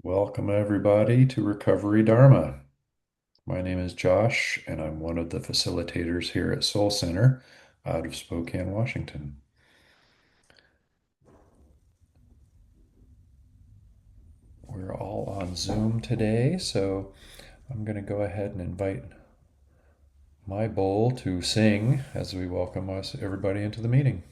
Welcome, everybody, to Recovery Dharma. My name is Josh, and I'm one of the facilitators here at Soul Center out of Spokane, Washington. We're all on Zoom today, so I'm going to go ahead and invite my bowl to sing as we welcome us everybody into the meeting.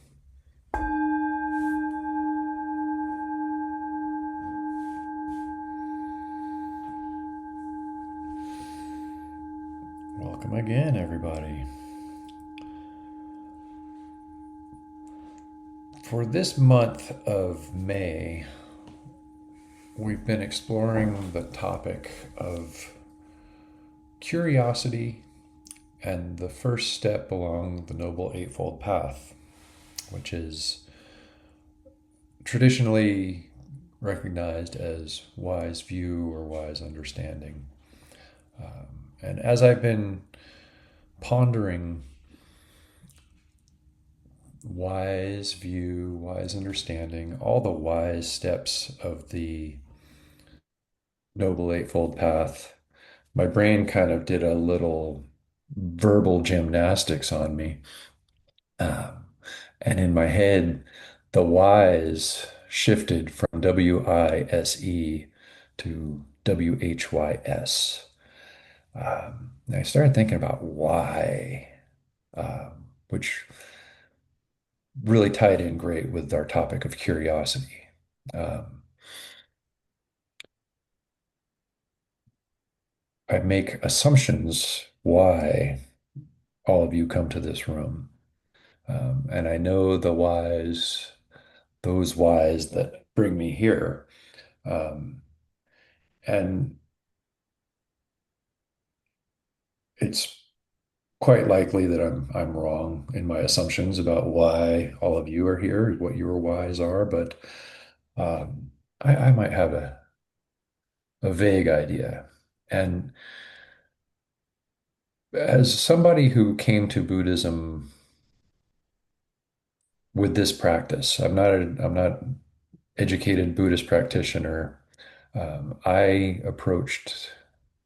Welcome again, everybody. For this month of May, we've been exploring the topic of curiosity and the first step along the Noble Eightfold Path, which is traditionally recognized as wise view or wise understanding. And as I've been pondering wise view, wise understanding, all the wise steps of the Noble Eightfold Path, my brain kind of did a little verbal gymnastics on me. Um, and in my head, the Y's shifted from WISE to WHYS. And I started thinking about why, which really tied in great with our topic of curiosity. Um, I make assumptions why all of you come to this room. And I know the whys, those whys that bring me here. Um, and it's quite likely that I'm wrong in my assumptions about why all of you are here, what your whys are, but I might have a vague idea. And as somebody who came to Buddhism with this practice, I'm not educated Buddhist practitioner. I approached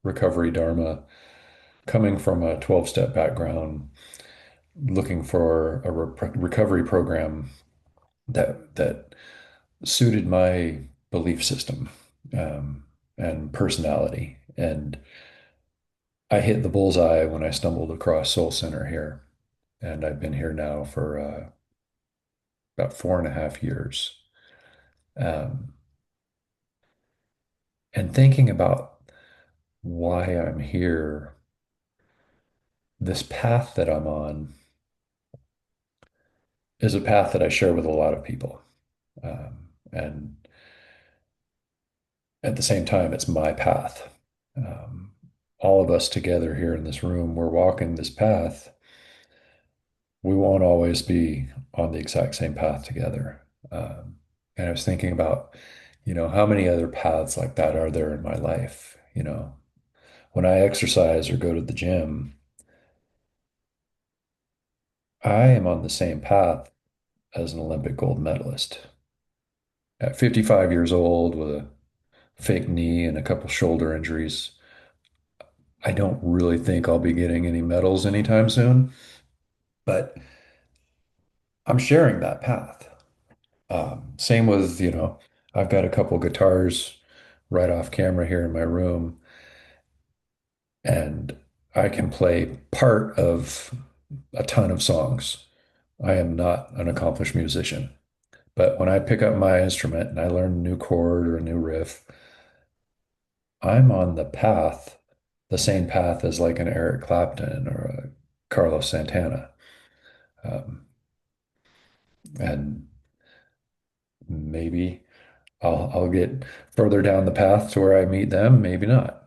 recovery Dharma coming from a 12-step background, looking for a recovery program that suited my belief system and personality. And I hit the bullseye when I stumbled across Soul Center here. And I've been here now for about 4.5 years. Um, and thinking about why I'm here, this path that I'm on is a path that I share with a lot of people. And at the same time, it's my path. Um, all of us together here in this room, we're walking this path. We won't always be on the exact same path together. And I was thinking about, how many other paths like that are there in my life? When I exercise or go to the gym, I am on the same path as an Olympic gold medalist. At 55 years old with a fake knee and a couple shoulder injuries, I don't really think I'll be getting any medals anytime soon, but I'm sharing that path. Same with, I've got a couple guitars right off camera here in my room, and I can play part of a ton of songs. I am not an accomplished musician, but when I pick up my instrument and I learn a new chord or a new riff, I'm on the path, the same path as like an Eric Clapton or a Carlos Santana. Um, and maybe I'll get further down the path to where I meet them, maybe not.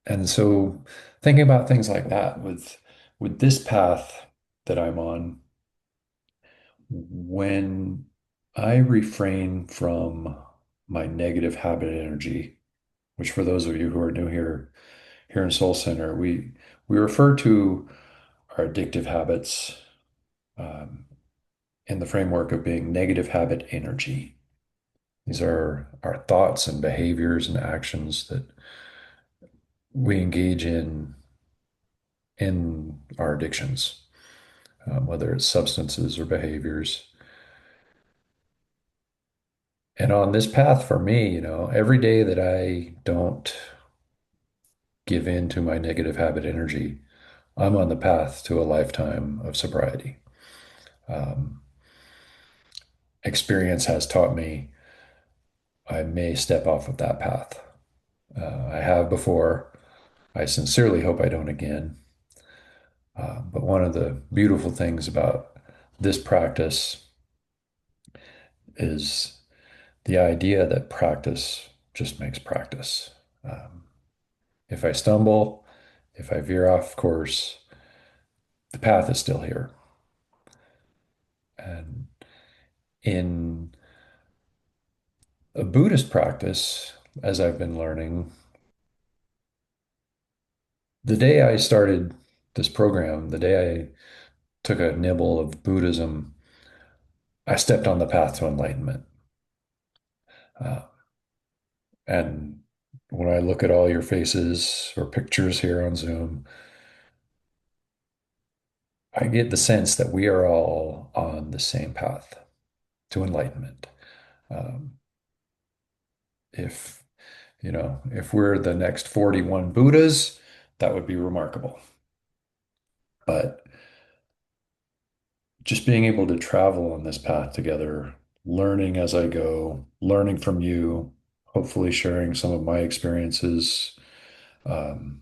And so thinking about things like that with this path that I'm on, when I refrain from my negative habit energy, which for those of you who are new here in Soul Center, we refer to our addictive habits um, in the framework of being negative habit energy. These are our thoughts and behaviors and actions that we engage in our addictions, whether it's substances or behaviors. And on this path for me, every day that I don't give in to my negative habit energy, I'm on the path to a lifetime of sobriety. Um, Experience has taught me I may step off of that path. I have before. I sincerely hope I don't again. But one of the beautiful things about this practice is the idea that practice just makes practice. Um, if I stumble, if I veer off course, the path is still here. And in a Buddhist practice, as I've been learning, the day I started this program, the day I took a nibble of Buddhism, I stepped on the path to enlightenment. Uh, and when I look at all your faces or pictures here on Zoom, I get the sense that we are all on the same path to enlightenment. Um, if, if we're the next 41 Buddhas, that would be remarkable. But just being able to travel on this path together, learning as I go, learning from you, hopefully sharing some of my experiences, um,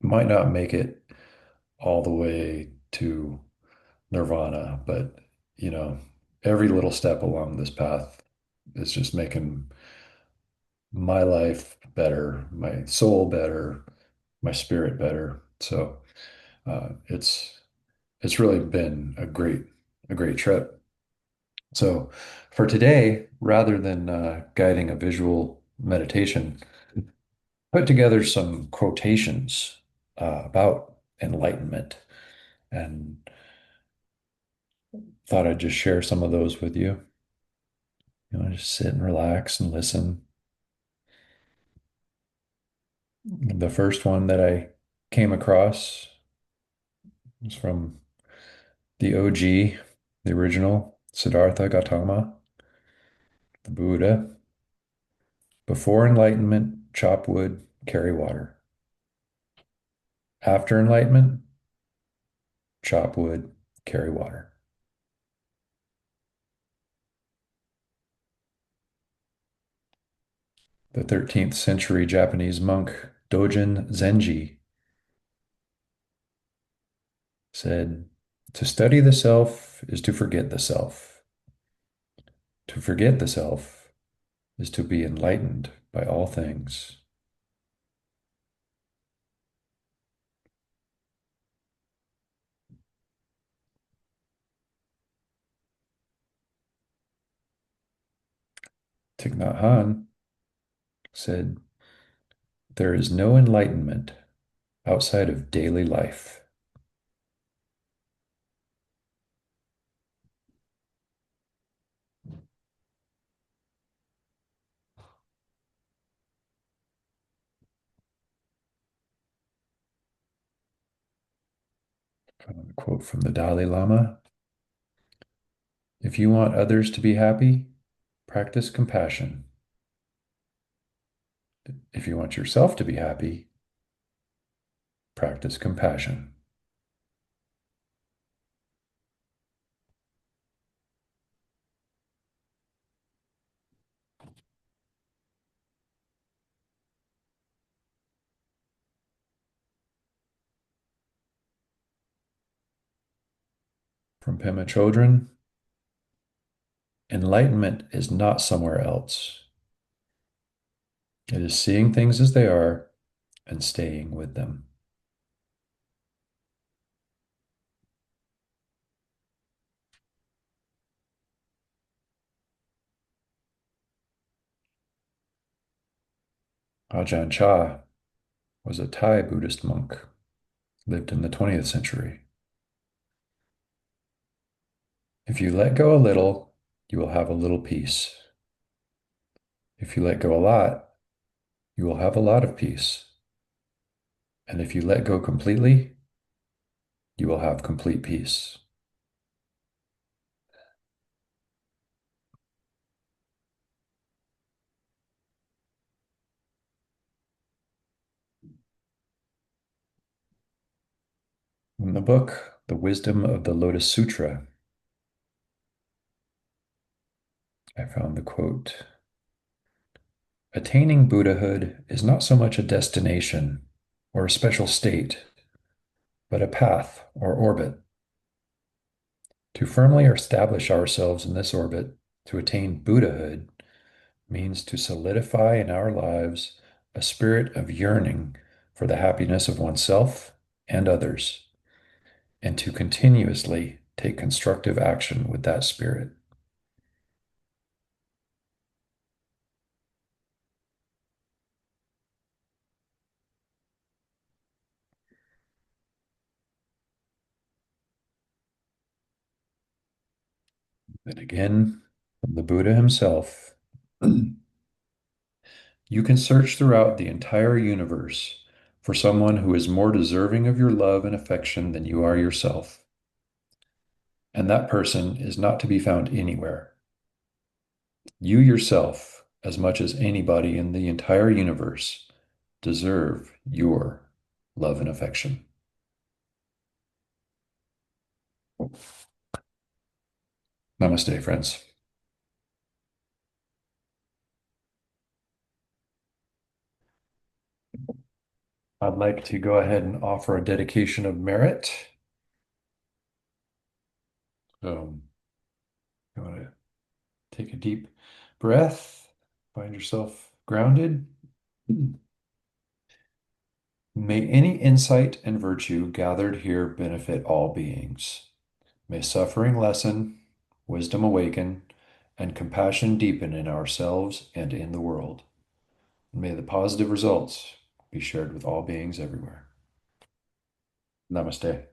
might not make it all the way to nirvana, but you know, every little step along this path is just making my life better, my soul better, my spirit better. So it's really been a great trip. So for today, rather than guiding a visual meditation, put together some quotations about enlightenment and thought I'd just share some of those with you. Just sit and relax and listen. The first one that I came across was from the OG, the original Siddhartha Gautama, the Buddha. Before enlightenment, chop wood, carry water. After enlightenment, chop wood, carry water. The 13th century Japanese monk Dojin Zenji said, "To study the self is to forget the self. To forget the self is to be enlightened by all things." Thich Nhat Hanh said, "There is no enlightenment outside of daily life." A quote from the Dalai Lama: "If you want others to be happy, practice compassion. If you want yourself to be happy, practice compassion." From Pema Chodron, enlightenment is not somewhere else. It is seeing things as they are and staying with them. Ajahn Chah was a Thai Buddhist monk, lived in the 20th century. If you let go a little, you will have a little peace. If you let go a lot, you will have a lot of peace. And if you let go completely, you will have complete peace. In the book, The Wisdom of the Lotus Sutra, I found the quote: attaining Buddhahood is not so much a destination or a special state, but a path or orbit. To firmly establish ourselves in this orbit, to attain Buddhahood, means to solidify in our lives a spirit of yearning for the happiness of oneself and others, and to continuously take constructive action with that spirit. And again, from the Buddha himself, you can search throughout the entire universe for someone who is more deserving of your love and affection than you are yourself. And that person is not to be found anywhere. You yourself, as much as anybody in the entire universe, deserve your love and affection. Namaste, friends. I'd like to go ahead and offer a dedication of merit. So, you want to take a deep breath, find yourself grounded. May any insight and virtue gathered here benefit all beings. May suffering lessen, wisdom awaken, and compassion deepen in ourselves and in the world. May the positive results be shared with all beings everywhere. Namaste.